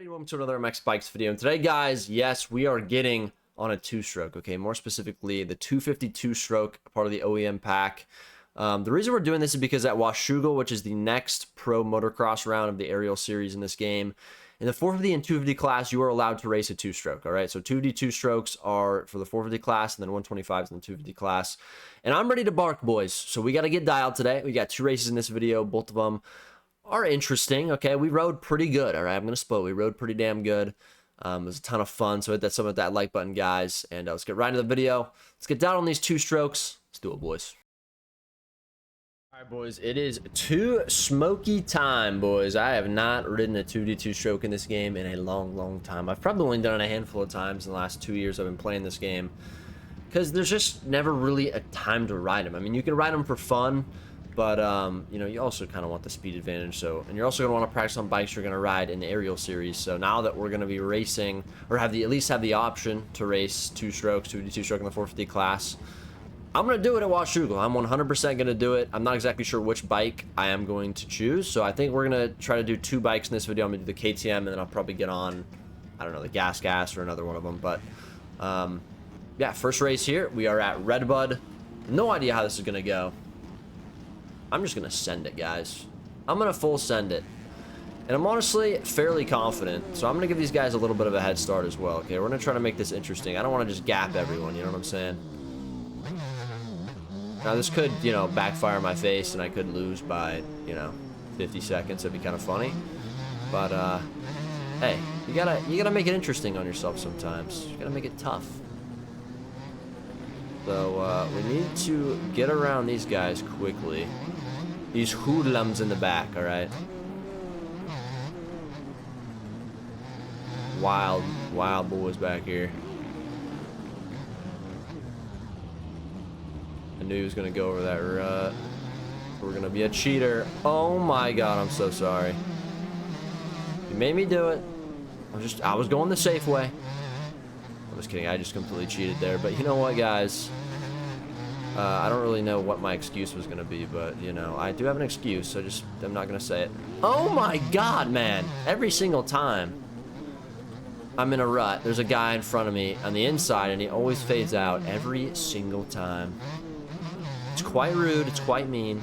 Everybody, welcome to another MX Bikes video. And today, guys, yes, we are getting on a two-stroke, okay? More specifically, the 252 stroke, part of the OEM pack. The reason we're doing this is because at Washougal, which is the next pro motocross round of the aerial series in this game, in the 450 and 250 class, you are allowed to race a two-stroke, all right? So 252 strokes are for the 450 class, and then 125s in the 250 class. And I'm ready to bark, boys. So we got to get dialed today. We got two races in this video, both of them are interesting. Okay, we rode pretty good. All right, I'm gonna spoil. We rode pretty damn good. It was a ton of fun. So hit that some of that like button, guys, and let's get right into the video. Let's get down on these two strokes. Let's do it, boys. All right, boys, it is too smoky time, boys. I have not ridden a 2D2 stroke in this game in a long time. I've probably only done it a handful of times in the last 2 years I've been playing this game, because there's just never really a time to ride them. I mean, you can ride them for fun, but, you know, you also kind of want the speed advantage. So, and you're also going to want to practice on bikes you're going to ride in the aerial series. So now that we're going to be racing, or at least have the option to race two strokes, 252 stroke in the 450 class, I'm going to do it at Washougal. I'm 100% going to do it. I'm not exactly sure which bike I am going to choose. So I think we're going to try to do two bikes in this video. I'm going to do the KTM, and then I'll probably get on, I don't know, the Gas or another one of them. But, yeah, first race here. We are at Redbud. No idea how this is going to go. I'm just going to send it, guys. I'm going to full send it. And I'm honestly fairly confident. So I'm going to give these guys a little bit of a head start as well. Okay, we're going to try to make this interesting. I don't want to just gap everyone, you know what I'm saying? Now, this could, you know, backfire in my face, and I could lose by, you know, 50 seconds. That'd be kind of funny. But, hey, you gotta make it interesting on yourself sometimes. You gotta make it tough. So, we need to get around these guys quickly. These hoodlums in the back, alright? Wild boys back here. I knew he was going to go over that rut. We're going to be a cheater. Oh my god, I'm so sorry. You made me do it. I was going the safe way. I'm just kidding, I just completely cheated there. But you know what, guys? I don't really know what my excuse was going to be, but, you know, I do have an excuse, so I'm not going to say it. Oh my god, man. Every single time I'm in a rut, there's a guy in front of me on the inside, and he always fades out every single time. It's quite rude. It's quite mean.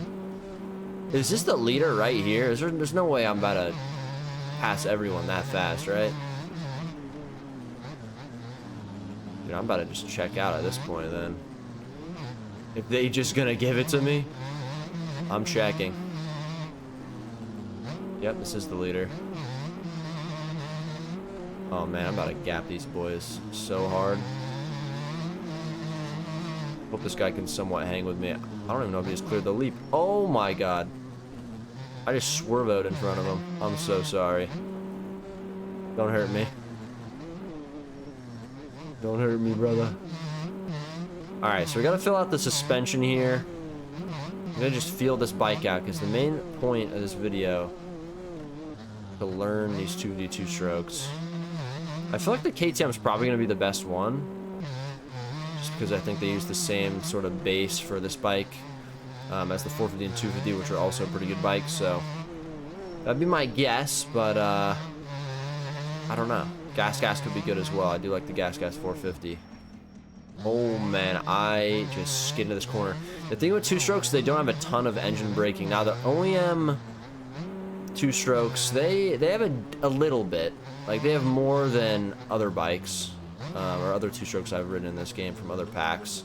Is this the leader right here? There's no way I'm about to pass everyone that fast, right? Dude, I'm about to just check out at this point, then. If they just gonna give it to me, I'm checking. Yep, this is the leader. Oh man, I'm about to gap these boys so hard. Hope this guy can somewhat hang with me. I don't even know if he just cleared the leap. Oh my god. I just swervoed in front of him. I'm so sorry. Don't hurt me. Don't hurt me, brother. Alright, so we gotta fill out the suspension here. I'm gonna just feel this bike out, because the main point of this video is to learn these 2D2 strokes. I feel like the KTM is probably gonna be the best one, just because I think they use the same sort of base for this bike as the 450 and 250, which are also pretty good bikes, so that'd be my guess, but I don't know. Gas could be good as well. I do like the Gas 450. Oh man, I just skid into this corner. The thing with two strokes, they don't have a ton of engine braking. Now the OEM two strokes, they have a little bit. Like, they have more than other bikes, or other two strokes I've ridden in this game from other packs.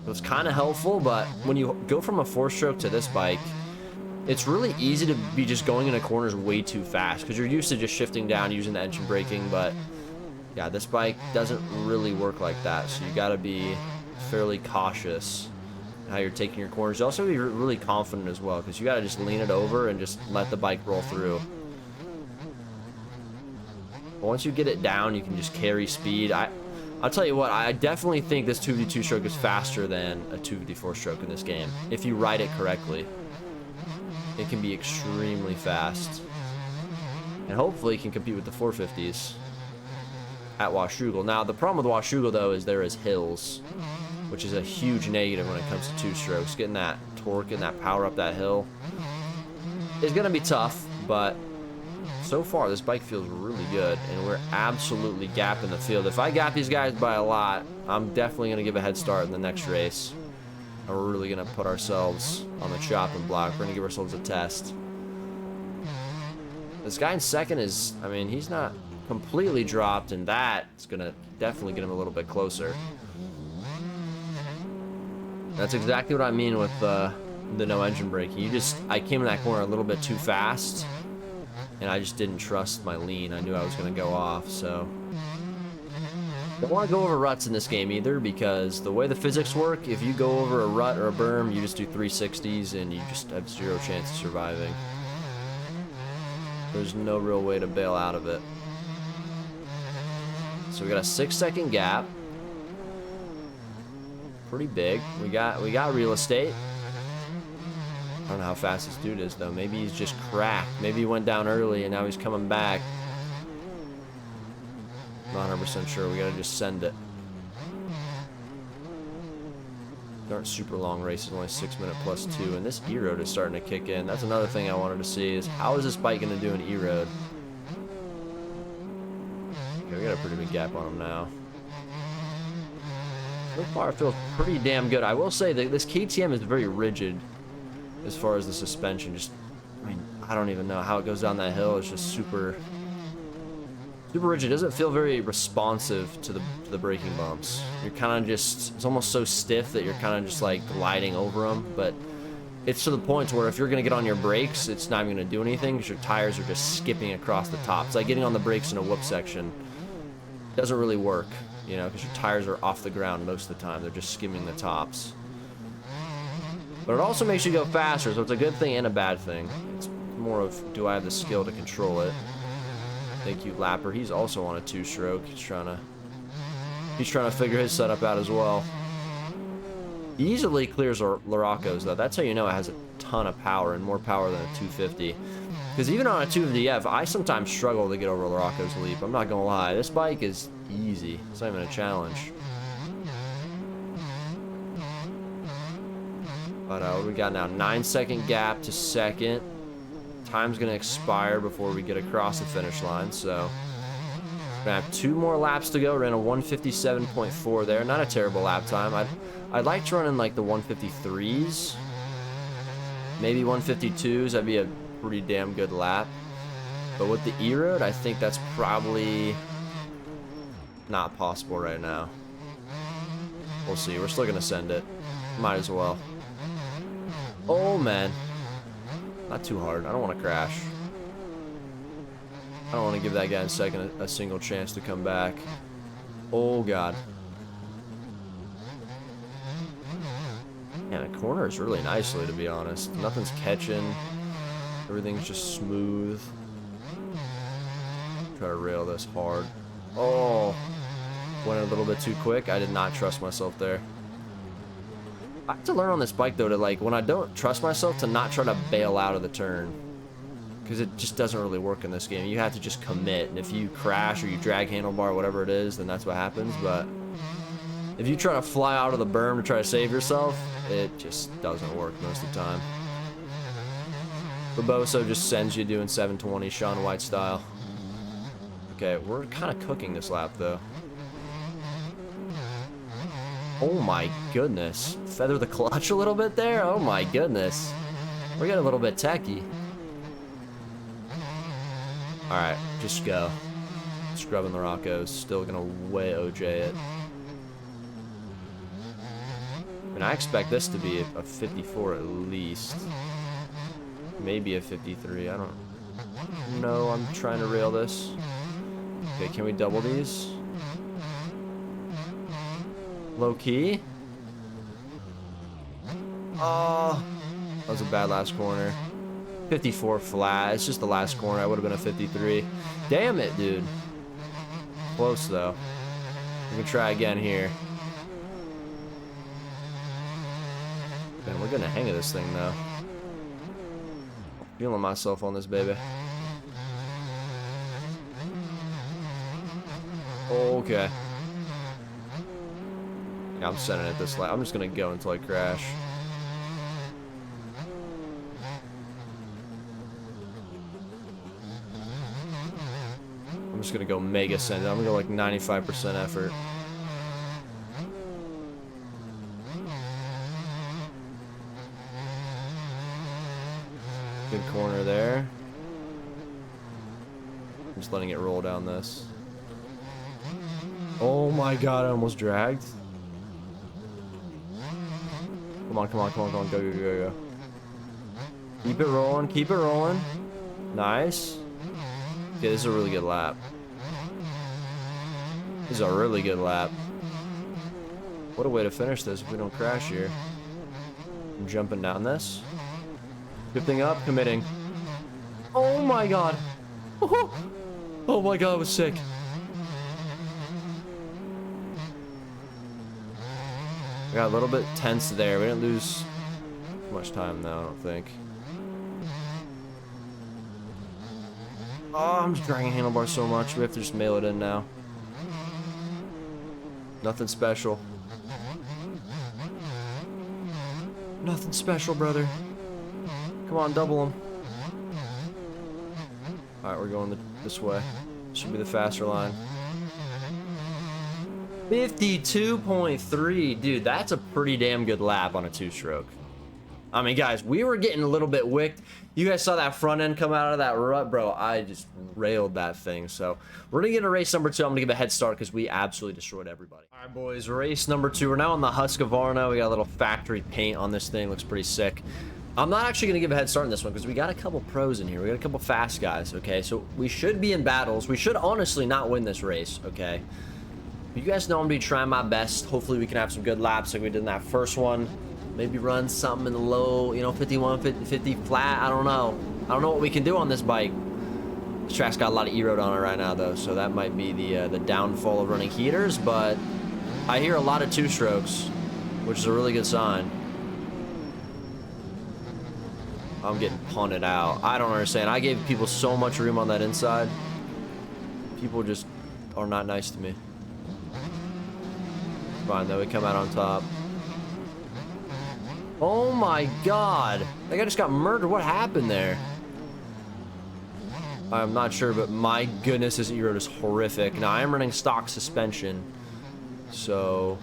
So it's kind of helpful, but when you go from a four stroke to this bike, it's really easy to be just going into corners way too fast, because you're used to just shifting down using the engine braking, but yeah, this bike doesn't really work like that, so you gotta be fairly cautious in how you're taking your corners. You also be really confident as well, because you gotta just lean it over and just let the bike roll through. But once you get it down, you can just carry speed. I'll tell you what, I definitely think this 2v2 stroke is faster than a 2v4 stroke in this game. If you ride it correctly, it can be extremely fast. And hopefully it can compete with the 450s. At Washougal. Now, the problem with Washougal, though, is there is hills, which is a huge negative when it comes to two strokes. Getting that torque and that power up that hill is going to be tough, but So far, this bike feels really good, and we're absolutely gapping the field. If I gap these guys by a lot, I'm definitely going to give a head start in the next race. And we're really going to put ourselves on the chopping block. We're going to give ourselves a test. This guy in second is, I mean, he's not completely dropped, and that's going to definitely get him a little bit closer. That's exactly what I mean with the no engine braking. I came in that corner a little bit too fast, and I just didn't trust my lean. I knew I was going to go off, so. Don't want to go over ruts in this game either, because the way the physics work, if you go over a rut or a berm, you just do 360s, and you just have zero chance of surviving. There's no real way to bail out of it. So we got a 6-second gap. Pretty big. We got real estate. I don't know how fast this dude is though. Maybe he's just cracked. Maybe he went down early and now he's coming back. Not 100% sure. We gotta just send it. They aren't super long races, only 6 minute plus 2, and this E-road is starting to kick in. That's another thing I wanted to see is how is this bike gonna do an E-road? Okay, we got a pretty big gap on him now. So far, it feels pretty damn good. I will say that this KTM is very rigid as far as the suspension. I mean, I don't even know how it goes down that hill. It's just super rigid. It doesn't feel very responsive to the braking bumps. You're kind of just, it's almost so stiff that you're kind of just like gliding over them. But it's to the point where if you're going to get on your brakes, it's not even going to do anything because your tires are just skipping across the top. It's like getting on the brakes in a whoop section. It doesn't really work. You know, because your tires are off the ground most of the time. They're just skimming the tops. But it also makes you go faster, so it's a good thing and a bad thing. It's more of, do I have the skill to control it? Thank you, Lapper. He's also on a 2-stroke. He's trying to figure his setup out as well. He easily clears Larocco's, though. That's how you know it has a ton of power, and more power than a 250. Because even on a 250F, I sometimes struggle to get over Larocco's leap. I'm not going to lie. This bike is easy. It's not even a challenge. But what do we got now? 9-second gap to second. Time's going to expire before we get across the finish line. So we're going to have 2 more laps to go. Ran a 157.4 there. Not a terrible lap time. I'd like to run in like the 153s. Maybe 152s. That'd be a pretty damn good lap. But with the E-Road, I think that's probably not possible right now. We'll see. We're still gonna send it. Might as well. Oh man, not too hard. I don't want to crash. I don't want to give that guy in second a single chance to come back. Oh god. Yeah, the corner is really nicely, to be honest. Nothing's catching. Everything's just smooth. Try to rail this hard. Oh, went a little bit too quick. I did not trust myself there. I have to learn on this bike though to, like, when I don't trust myself, to not try to bail out of the turn, because it just doesn't really work in this game. You have to just commit, and if you crash or you drag handlebar, whatever it is, then that's what happens. But if you try to fly out of the berm to try to save yourself, it just doesn't work most of the time. Barbosa just sends you doing 720 Shaun White style. Okay, we're kind of cooking this lap though. Oh my goodness. Feather the clutch a little bit there? Oh my goodness. We're getting a little bit tacky. Alright, just go. Scrubbing the Roccos. Still gonna way OJ it. And I expect this to be a 54 at least. Maybe a 53. I don't know. I'm trying to rail this. Okay, can we double these? Low key. Oh, that was a bad last corner. 54 flat. It's just the last corner. I would have been a 53. Damn it, dude. Close though. We can try again here. Man, we're getting the hang of this thing though. Feeling myself on this baby. Okay. Yeah, I'm sending it this lap. I'm just gonna go until I crash. just gonna go mega send it. I'm gonna go like 95% effort. Good corner there. I'm just letting it roll down this. Oh my god, I almost dragged. Come on, come on, come on, come on, go, go, go, go. Keep it rolling, keep it rolling. Nice. Okay, this is a really good lap. This is a really good lap. What a way to finish this if we don't crash here. I'm jumping down this. Shifting up, committing. Oh my god. Oh my god, it was sick. We got a little bit tense there. We didn't lose too much time though, I don't think. Oh, I'm just dragging handlebars so much. We have to just mail it in now. Nothing special. Nothing special, brother. Come on, double them. Alright, we're going this way. Should be the faster line. 52.3. Dude, that's a pretty damn good lap on a two-stroke. I mean, guys, we were getting a little bit wicked. You guys saw that front end come out of that rut, bro. I just railed that thing. So we're gonna get a race number 2. I'm gonna give a head start because we absolutely destroyed everybody. All right, boys, race number 2. We're now on the Husky. We got a little factory paint on this thing. Looks pretty sick. I'm not actually gonna give a head start in this one because we got a couple pros in here. We got a couple fast guys. Okay, so we should be in battles. We should honestly not win this race. Okay. You guys know I'm gonna be trying my best. Hopefully we can have some good laps like we did in that first one. Maybe run something in the low, you know, 51, 50 flat. I don't know. I don't know what we can do on this bike. This track's got a lot of E-road on it right now, though, so that might be the downfall of running heaters. But I hear a lot of two-strokes, which is a really good sign. I'm getting punted out. I don't understand. I gave people so much room on that inside. People just are not nice to me. Fine, though. We come out on top. Oh my god. That guy just got murdered. What happened there? I'm not sure, but my goodness, this E-road is horrific. Now, I am running stock suspension. So,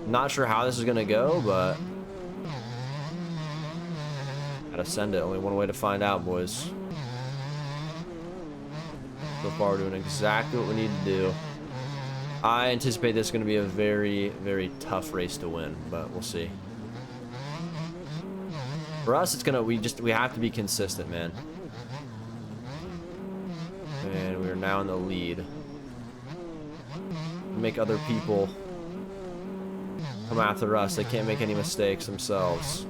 not sure how this is going to go, but gotta send it. Only one way to find out, boys. So far, we're doing exactly what we need to do. I anticipate this is going to be a very, very tough race to win, but we'll see. For us, it's gonna we have to be consistent, man. And we are now in the lead. Make other people come after us. They can't make any mistakes themselves.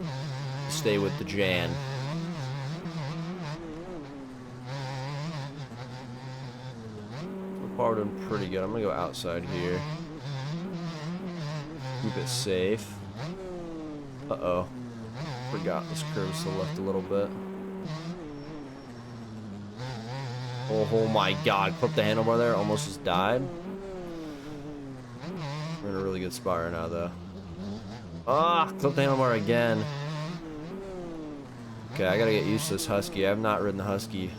Stay with the Jan. We're doing pretty good. I'm gonna go outside here. Keep it safe. Uh-oh. Forgot this curve's to the left a little bit. Oh my god. Clipped the handlebar there. Almost just died. We're in a really good spot right now, though. Ah! Clipped the handlebar again. Okay, I gotta get used to this Husky. I have not ridden the Husky.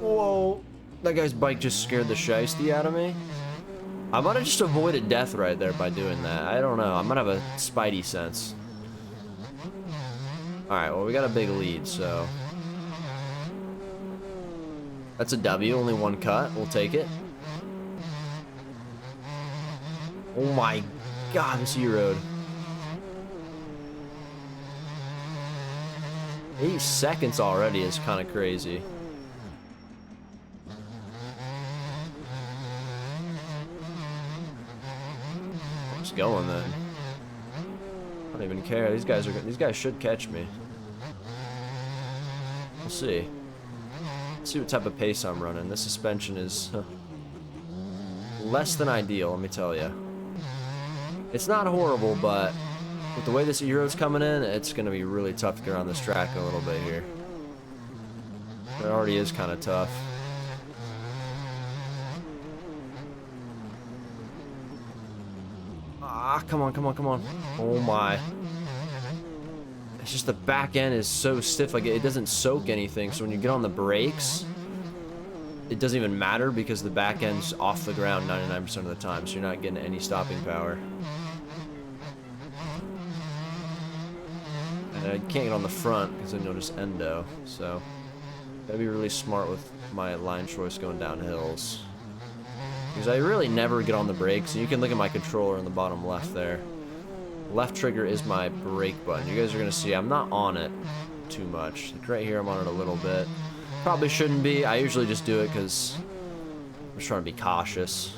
Whoa! That guy's bike just scared the shiesty out of me. I might have just avoided death right there by doing that. I don't know. I might have a spidey sense. Alright, well, we got a big lead, so that's a W. Only one cut. We'll take it. Oh my god, this E-road. 8 seconds already is kind of crazy. Going then. I don't even care. These guys should catch me. We'll see. Let's see what type of pace I'm running. This suspension is less than ideal, let me tell you. It's not horrible, but with the way this E-road's coming in, it's going to be really tough to get around this track a little bit here. It already is kind of tough. Ah, come on, come on, come on. Oh my. It's just the back end is so stiff, like it doesn't soak anything, so when you get on the brakes, it doesn't even matter because the back end's off the ground 99% of the time, so you're not getting any stopping power. And I can't get on the front because then you'll just endo, so gotta be really smart with my line choice going down hills. Because I really never get on the brakes, and you can look at my controller in the bottom left there. Left trigger is my brake button. You guys are gonna see I'm not on it too much. Like right here, I'm on it a little bit. Probably shouldn't be. I usually just do it because I'm just trying to be cautious.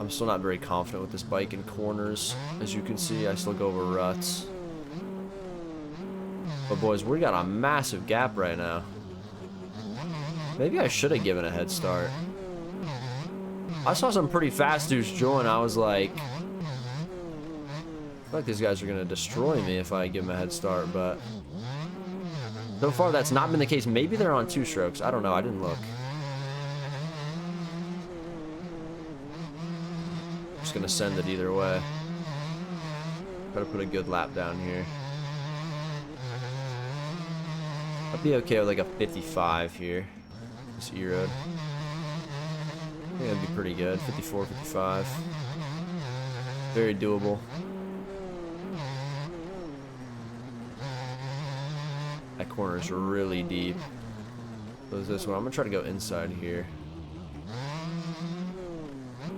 I'm still not very confident with this bike in corners. As you can see, I still go over ruts. But boys, we got a massive gap right now. Maybe I should have given a head start. I saw some pretty fast dudes join. I was like, I feel like these guys are going to destroy me if I give them a head start, but so far that's not been the case. Maybe they're on 2 strokes. I don't know. I didn't look. Just going to send it either way. Gotta put a good lap down here. I'd be okay with like a 55 here. This E-Road. I think that'd be pretty good. 54, 55. Very doable. That corner is really deep. So is this one. I'm gonna try to go inside here.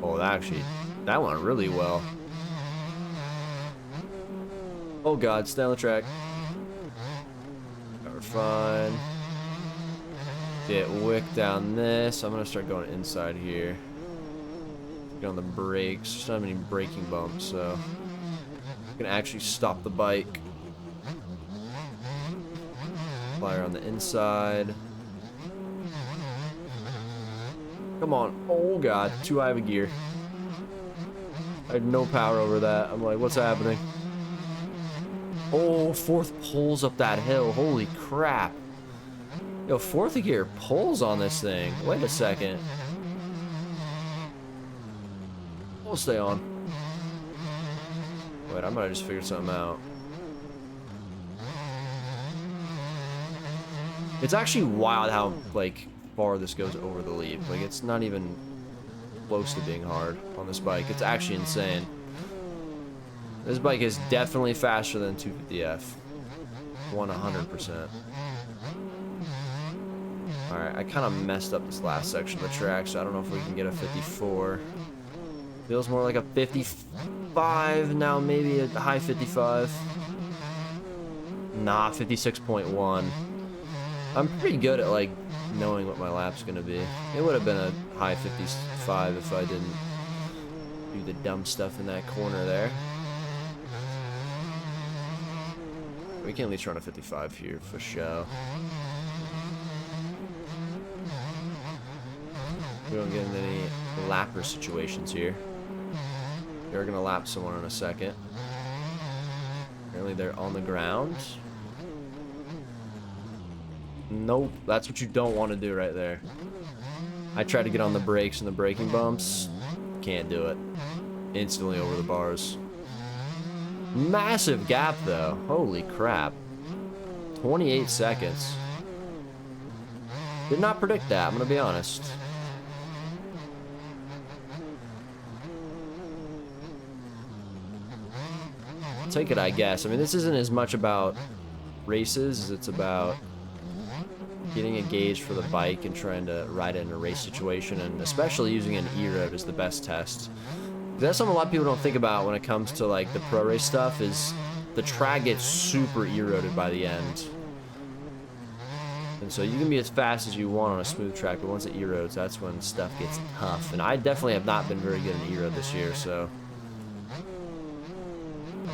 Oh, that went really well. Oh God, stay on the track. We're fine. Get wick down this. I'm gonna start going inside here. Get on the brakes. There's not many braking bumps, so I can actually stop the bike. Flyer on the inside. Come on. Oh God, too high of a gear. I had no power over that. I'm like, what's happening? Oh, 4th pulls up that hill. Holy crap. Yo, 4th gear pulls on this thing. Wait a second. We'll stay on. Wait, I might have just figured something out. It's actually wild how, like, far this goes over the leap. Like, it's not even close to being hard on this bike. It's actually insane. This bike is definitely faster than 250F. 100%. Alright, I kind of messed up this last section of the track, so I don't know if we can get a 54. Feels more like a 55 now, maybe a high 55. Nah, 56.1. I'm pretty good at, like, knowing what my lap's gonna be. It would have been a high 55 if I didn't do the dumb stuff in that corner there. We can at least run a 55 here for sure. We don't get into any lapper situations here. They're gonna lap someone in a second. Apparently they're on the ground. Nope, that's what you don't want to do right there. I tried to get on the brakes and the braking bumps. Can't do it. Instantly over the bars. Massive gap though. Holy crap. 28 seconds. Did not predict that, I'm gonna be honest. Take it, I guess. I mean, this isn't as much about races as it's about getting a gauge for the bike and trying to ride it in a race situation, and especially using an E-Road is the best test. That's something a lot of people don't think about when it comes to like the pro race stuff, is the track gets super E-Roaded by the end. And so you can be as fast as you want on a smooth track, but once it E-Roads, that's when stuff gets tough. And I definitely have not been very good in E-Road this year, so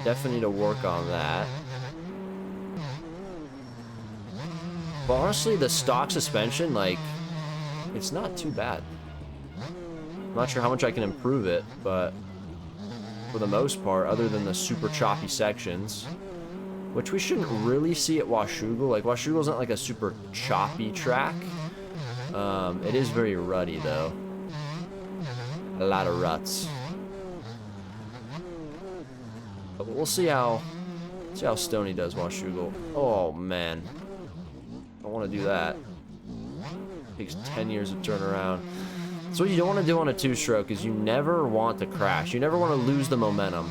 definitely need to work on that. But honestly, the stock suspension, like, it's not too bad. I'm not sure how much I can improve it, but for the most part, other than the super choppy sections, which we shouldn't really see at Washougal. Like, Washougal's not like a super choppy track. It is very rutty, though. A lot of ruts. But we'll see how Stoney does Washougal. Oh, man. I don't want to do that. Takes 10 years to turn around. So what you don't want to do on a two-stroke is you never want to crash. You never want to lose the momentum.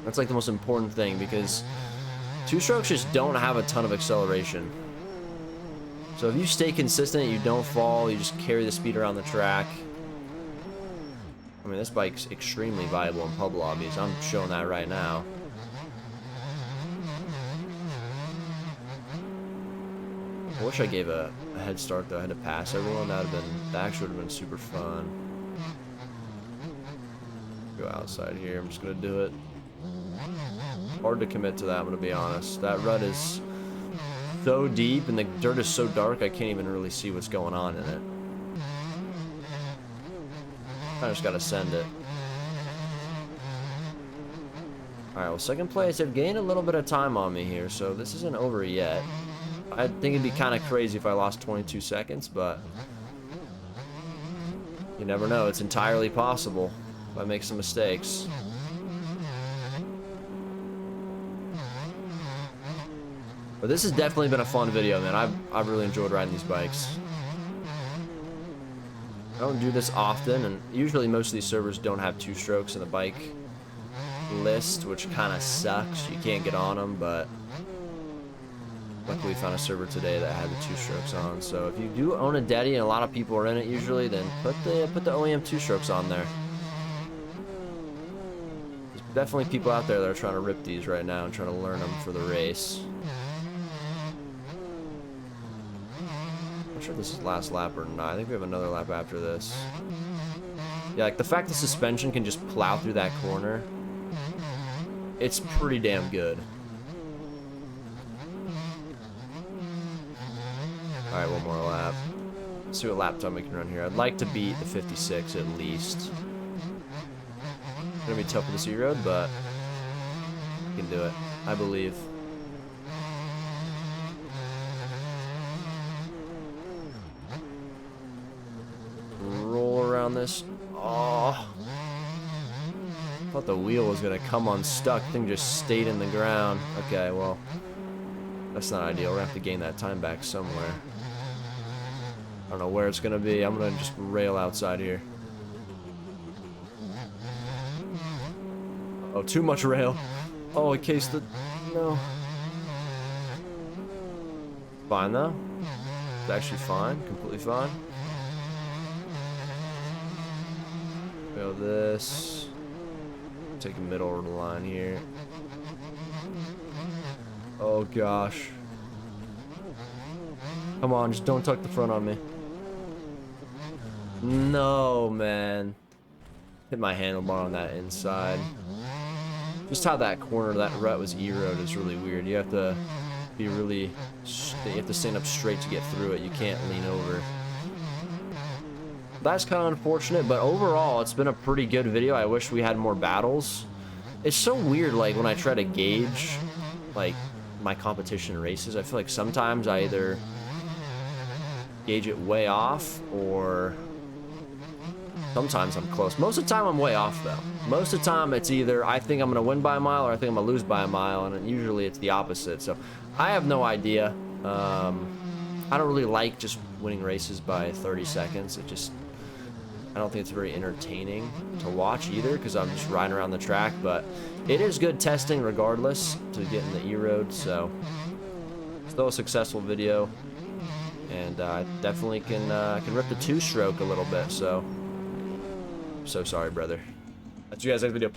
That's like the most important thing, because two-strokes just don't have a ton of acceleration. So if you stay consistent, you don't fall, you just carry the speed around the track. I mean, this bike's extremely viable in pub lobbies. I'm showing that right now. I wish I gave a head start though. I had to pass everyone. That actually would have been super fun. Go outside here. I'm just gonna do it. Hard to commit to that, I'm gonna be honest. That rut is so deep and the dirt is so dark I can't even really see what's going on in it. I just gotta send it. Alright, well, second place. They've gained a little bit of time on me here, so this isn't over yet. I think it'd be kind of crazy if I lost 22 seconds, but you never know. It's entirely possible if I make some mistakes. But this has definitely been a fun video, man. I've really enjoyed riding these bikes. I don't do this often, and usually most of these servers don't have two strokes in the bike list, which kind of sucks. You can't get on them, but luckily we found a server today that had the two strokes on. So if you do own a Dedi and a lot of people are in it usually, then put the OEM two strokes on there. There's definitely people out there that are trying to rip these right now and trying to learn them for the race. I'm sure this is last lap or not. I think we have another lap after this. Yeah, like the fact the suspension can just plow through that corner, it's pretty damn good. Alright, one more lap. Let's see what lap time we can run here. I'd like to beat the 56 at least. It's gonna be tough with this E-Road, but we can do it. I believe. Roll around this. Oh. I thought the wheel was gonna come unstuck. Thing just stayed in the ground. Okay, well, that's not ideal. We're gonna have to gain that time back somewhere. I don't know where it's gonna be. I'm gonna just rail outside here. Oh, too much rail. Oh, in case the... No. Fine, though. It's actually fine. Completely fine. Go this. Take a middle of the line here. Oh, gosh. Come on, just don't tuck the front on me. No, man. Hit my handlebar on that inside. Just how that corner, that rut was E-road is really weird. You have to be really... You have to stand up straight to get through it. You can't lean over. That's kind of unfortunate, but overall, it's been a pretty good video. I wish we had more battles. It's so weird, like, when I try to gauge, like, my competition races, I feel like sometimes I either gauge it way off, or sometimes I'm close. Most of the time, I'm way off, though. Most of the time, it's either I think I'm going to win by a mile, or I think I'm going to lose by a mile, and usually it's the opposite. So, I have no idea. I don't really like just winning races by 30 seconds. It just... I don't think it's very entertaining to watch either, because I'm just riding around the track, but it is good testing regardless to get in the E-Road, so still a successful video, and I definitely can rip the two-stroke a little bit, so sorry, brother. That's you guys' next video.